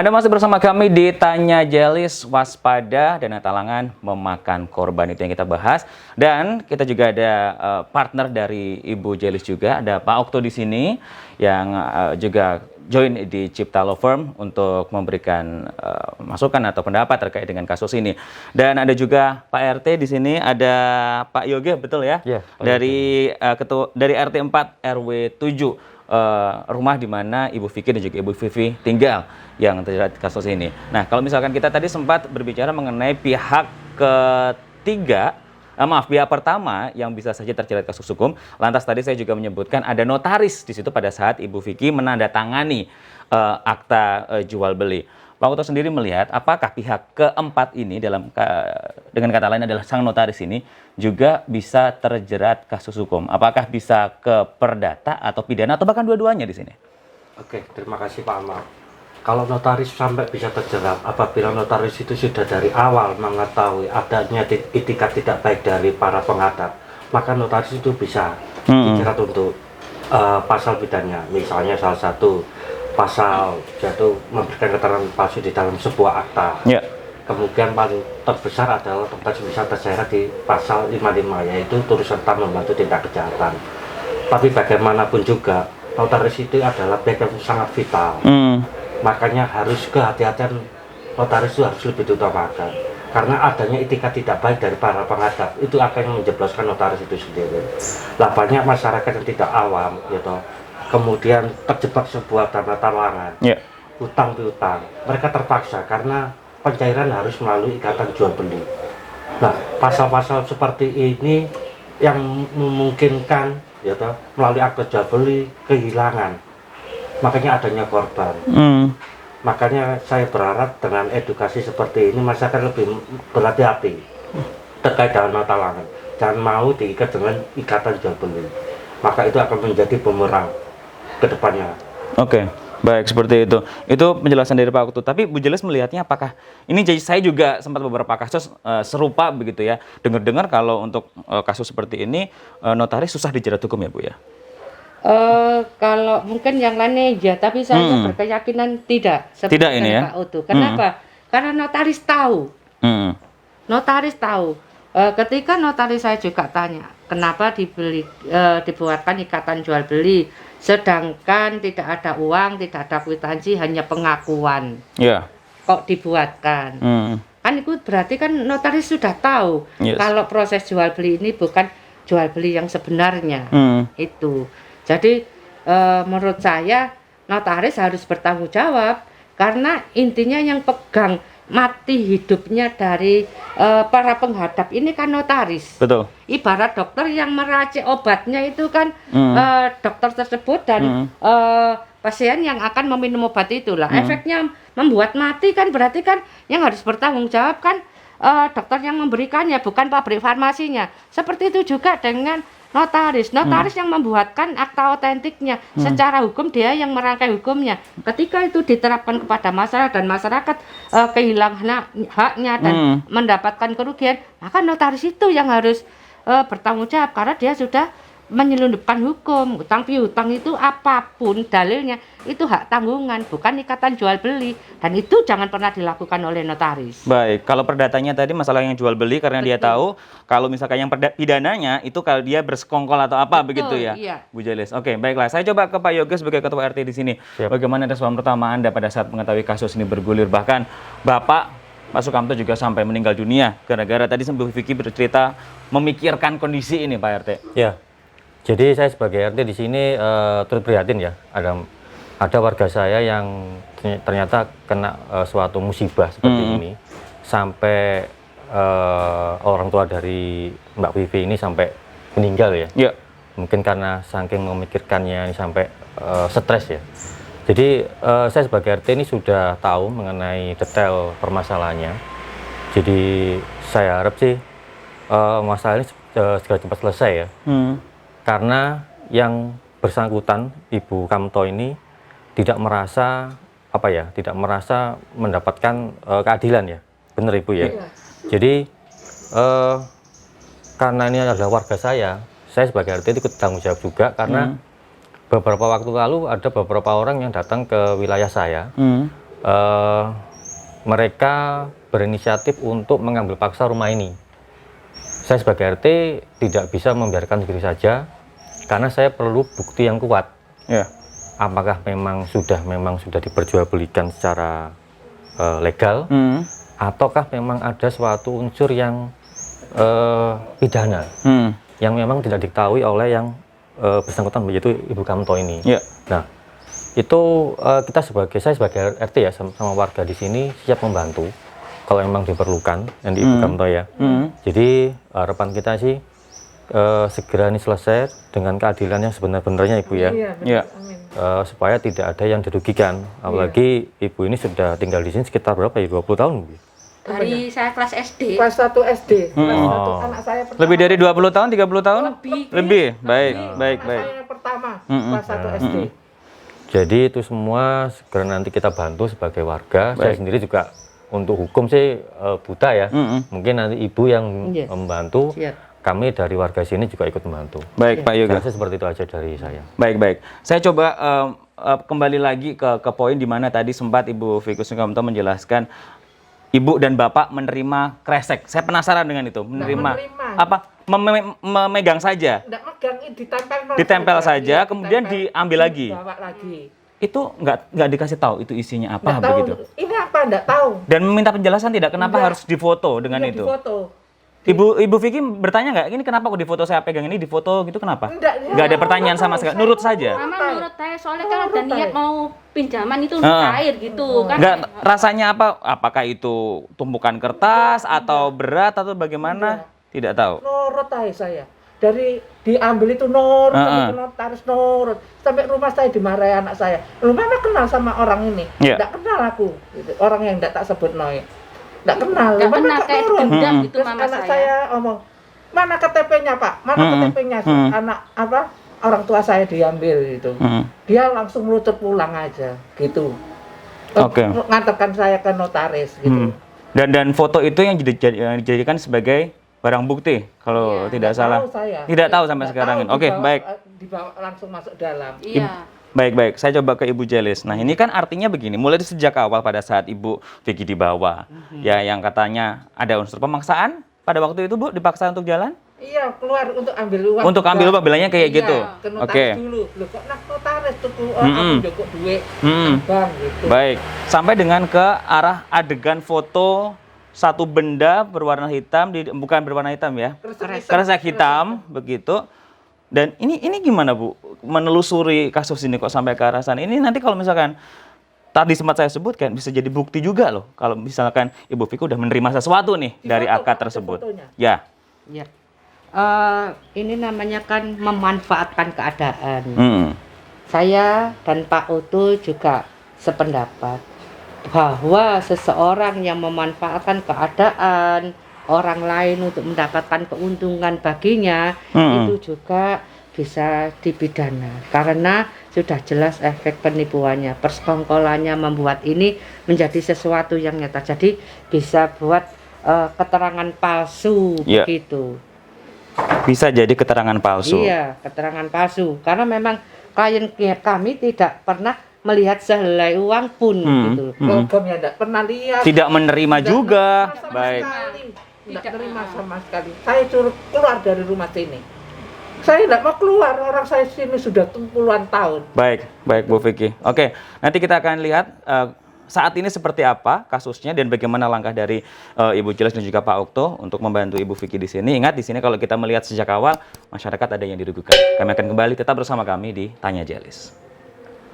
Anda masih bersama kami di Tanya Jelis, waspada dana talangan memakan korban, itu yang kita bahas. Dan kita juga ada partner dari Ibu Jelis juga, ada Pak Okto di sini yang juga join di Cipta Law Firm untuk memberikan masukan atau pendapat terkait dengan kasus ini. Dan ada juga Pak RT di sini, ada Pak Yoge, betul ya? Yeah, dari dari RT 4 RW 7. Rumah di mana Ibu Vicky dan juga Ibu Vivi tinggal yang terjerat kasus ini. Nah, kalau misalkan kita tadi sempat berbicara mengenai pihak ketiga, pihak pertama yang bisa saja terjerat kasus hukum. Lantas tadi saya juga menyebutkan ada notaris di situ pada saat Ibu Vicky menandatangani akta jual beli. Pak Okto sendiri melihat apakah pihak keempat ini dengan kata lain adalah sang notaris ini juga bisa terjerat kasus hukum? Apakah bisa ke perdata atau pidana atau bahkan dua-duanya di sini? Oke, terima kasih Pak Amal. Kalau notaris sampai bisa terjerat apabila notaris itu sudah dari awal mengetahui adanya itikat tidak baik dari para penghadap, maka notaris itu bisa dijerat untuk pasal pidana. Misalnya salah satu pasal yaitu memberikan keterangan palsu di dalam sebuah akta. Yeah. Kemudian paling terbesar adalah notaris bisa terseret di pasal 55, yaitu turut serta membantu tindak kejahatan. Tapi bagaimanapun juga notaris itu adalah pihak yang sangat vital. Makanya harus kehati-hatian notaris itu harus lebih diutamakan. Karena adanya itikat tidak baik dari para penghadap itu akan menjebloskan notaris itu sendiri. Lah banyak masyarakat yang tidak awam, gitu. Kemudian terjebak sebuah dana talangan, utang piutang, mereka terpaksa karena pencairan harus melalui ikatan jual beli. Nah, pasal-pasal seperti ini yang memungkinkan, ya toh, melalui akta jual beli kehilangan, makanya adanya korban. Makanya saya berharap dengan edukasi seperti ini masyarakat lebih berhati-hati terkait dana talangan, jangan mau diikat dengan ikatan jual beli, maka itu akan menjadi bumerang ke depannya. Oke, baik, seperti itu. Itu penjelasan dari Pak Okto. Tapi Bu Jelis melihatnya apakah ini, saya juga sempat beberapa kasus serupa begitu ya. Dengar-dengar kalau untuk kasus seperti ini notaris susah dijerat hukum ya Bu ya? Kalau mungkin yang lainnya ya, tapi saya berkeyakinan tidak. Tidak ini ya? Pak Okto. Kenapa? Karena notaris tahu. Notaris tahu. Ketika notaris saya juga tanya, kenapa dibuatkan ikatan jual beli, sedangkan tidak ada uang, tidak ada kwitansi, hanya pengakuan. Kok dibuatkan? Kan itu berarti kan notaris sudah tahu kalau proses jual beli ini bukan jual beli yang sebenarnya. Itu. Jadi menurut saya notaris harus bertanggung jawab, karena intinya yang pegang mati hidupnya dari para penghadap ini kan notaris. Betul. Ibarat dokter yang meracik obatnya itu kan dokter tersebut dan pasien yang akan meminum obat itulah. Efeknya membuat mati kan, berarti kan yang harus bertanggung jawab kan dokter yang memberikannya, bukan pabrik farmasinya. Seperti itu juga dengan notaris yang membuatkan akta otentiknya. Secara hukum dia yang merangkai hukumnya. Ketika itu diterapkan kepada masyarakat dan masyarakat kehilangan haknya dan mendapatkan kerugian, maka notaris itu yang harus bertanggung jawab, karena dia sudah menyelundupkan hukum. Utang piutang itu apapun dalilnya itu hak tanggungan, bukan ikatan jual beli, dan itu jangan pernah dilakukan oleh notaris. Baik, kalau perdatanya tadi masalah yang jual beli karena dia tahu, kalau misalkan yang pidananya itu kalau dia bersekongkol atau apa. Betul, begitu ya, iya. Bu Jelis. Oke, baiklah. Saya coba ke Pak Yoga sebagai Ketua RT di sini. Bagaimana respon pertama Anda pada saat mengetahui kasus ini bergulir, bahkan Bapak Pak Sukamto juga sampai meninggal dunia gara-gara tadi Bu Vicky bercerita memikirkan kondisi ini, Pak RT. Ya. Jadi saya sebagai RT di sini turut prihatin ya, ada warga saya yang ternyata kena suatu musibah seperti ini, sampai orang tua dari Mbak Vivi ini sampai meninggal ya. Mungkin karena saking memikirkannya ini sampai stres ya. Jadi saya sebagai RT ini sudah tahu mengenai detail permasalahannya. Jadi saya harap sih masalah ini segera cepat selesai ya. Karena yang bersangkutan Ibu Kamto ini tidak merasa mendapatkan keadilan ya, benar Ibu ya. Jadi karena ini adalah warga saya sebagai RT ikut tanggung jawab juga, karena beberapa waktu lalu ada beberapa orang yang datang ke wilayah saya mereka berinisiatif untuk mengambil paksa rumah ini. Saya sebagai RT tidak bisa membiarkan begitu saja, karena saya perlu bukti yang kuat. Ya. Apakah memang sudah diperjualbelikan secara legal, ataukah memang ada suatu unsur yang pidana, yang memang tidak diketahui oleh yang bersangkutan, yaitu Ibu Kamto ini. Ya. Nah, itu saya sebagai RT ya sama warga di sini siap membantu kalau memang diperlukan yang di Ibu Kamto ya. Jadi harapan kita sih segera ini selesai dengan keadilan yang sebenar-benarnya Ibu ya. Ya. Supaya tidak ada yang dirugikan. Apalagi Ibu ini sudah tinggal di sini sekitar berapa ya? 20 tahun Bu? Dari saya kelas SD. Kelas 1 SD. Kelas 1 anak saya pertama. Lebih dari 20 tahun, 30 tahun? Lebih. Baik, baik, Anak baik. saya pertama kelas 1 SD. Jadi itu semua segera nanti kita bantu sebagai warga. Saya sendiri juga untuk hukum sih buta ya. Mungkin nanti Ibu yang membantu. Siap. Kami dari warga sini juga ikut membantu. Baik, Pak Yoga. Saya rasa seperti itu aja dari saya. Baik, baik. Saya coba kembali lagi ke poin di mana tadi sempat Ibu Vicky Sukamto menjelaskan Ibu dan Bapak menerima kresek. Saya penasaran dengan itu. Menerima. Apa? Memegang saja. Enggak megang, ditempel. Ditempel saja, Iya, kemudian ditempel, diambil lagi. Dibawa lagi. Itu nggak dikasih tahu itu isinya apa Enggak tahu, begitu. ini apa enggak tahu. Dan meminta penjelasan tidak kenapa Enggak. harus difoto dengan Iya, itu. difoto. Ibu Vicky bertanya nggak, ini kenapa kok difoto, saya pegang ini difoto gitu, kenapa? Enggak, Nggak ada pertanyaan sama sekali, nurut saja. Mama menurut saya soalnya kan ada Nurut niat saya. mau pinjaman itu untuk cair gitu kan. Nggak, rasanya apa? Apakah itu tumpukan kertas atau berat atau bagaimana? Tidak tahu. Nurut aja saya. Dari diambil itu nurut, sampai ke notaris nurut. Sampai rumah saya dimarahi anak saya. Lu mana kenal sama orang ini? Iya. Enggak kenal aku. Gitu. Orang yang enggak tak sebut noy. Enggak kenal. Nggak Mama kenal, kok kayak nurut? dendam gitu Terus mama anak saya. saya omong, mana KTP-nya Pak? Mana KTP-nya? Anak apa? Orang tua saya diambil gitu. Dia langsung meluncur pulang aja gitu. Oke. Ngantarkan saya ke notaris gitu. Dan foto itu yang dijadikan sebagai barang bukti kalau tidak salah. Tahu saya. Tidak tahu sampai Nggak sekarang. tahu, Oke, dibawa- baik. Dibawa langsung masuk dalam. Iya. Baik. Saya coba ke Ibu Jelis. Nah, ini kan artinya begini, mulai sejak awal pada saat Ibu Vicky dibawa, ya yang katanya ada unsur pemaksaan pada waktu itu, Bu, dipaksa untuk jalan? Iya, keluar untuk ambil uang. Untuk juga. ambil uang, bilangnya kayak Iya, gitu. ke notaris Oke. dulu. Loh kok notaris tuh aku jokok duit bang gitu. Baik, sampai dengan ke arah adegan foto satu benda berwarna hitam, bukan berwarna hitam ya, kresek hitam, begitu. Dan ini gimana Bu, menelusuri kasus ini kok sampai ke arah sana? Ini nanti kalau misalkan tadi sempat saya sebutkan bisa jadi bukti juga loh, kalau misalkan Ibu Vicky udah menerima sesuatu nih dari Difoto, akad ada tersebut. fotonya. Ya. Ya. Ini namanya kan memanfaatkan keadaan. Saya dan Pak Utu juga sependapat bahwa seseorang yang memanfaatkan keadaan orang lain untuk mendapatkan keuntungan baginya itu juga bisa dipidana karena sudah jelas efek penipuannya, persekongkolannya membuat ini menjadi sesuatu yang nyata. Jadi bisa buat keterangan palsu begitu. Bisa jadi keterangan palsu. Iya, keterangan palsu. Karena memang klien kami tidak pernah melihat sehelai uang pun gitu. Logam ya enggak pernah lihat. Tidak menerima Nggak juga. menerima sama Baik. sekali. Nggak terima sama sekali. Saya suruh keluar dari rumah sini. Saya tidak mau keluar, orang saya sini sudah puluhan tahun. Baik, Bu Vicky. Oke, nanti kita akan lihat saat ini seperti apa kasusnya dan bagaimana langkah dari Ibu Jelis dan juga Pak Okto untuk membantu Ibu Vicky di sini. Ingat, di sini kalau kita melihat sejak awal, masyarakat ada yang dirugikan. Kami akan kembali tetap bersama kami di Tanya Jelis.